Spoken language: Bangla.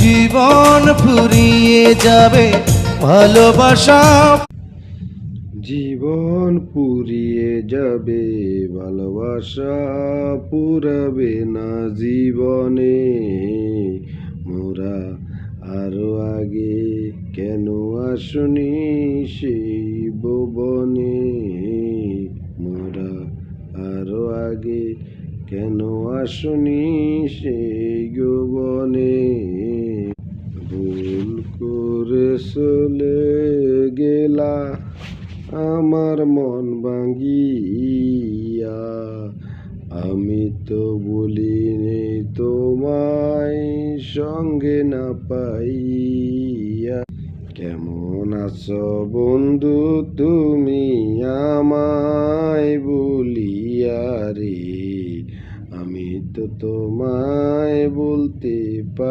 জীবন ফুরিয়ে যাবে ভালোবাসা, জীবন পুরিয়ে যাবে ভালোবাসা পুরাবে না জীবনে। মোরা আরো আগে কেন আসনি সেই ভুবনে? মোরা আরো আগে কেন আসনি সেই ভুবনে? ভুল করে চলে গেলা আমার মন ভাঙ্গিয়া, আমি তো বলিনি তোমায় সঙ্গে না পাইয়া। কেমন আছো বন্ধু তুমি আমায় বলিয়া রে, আমি তো তোমায় বলতে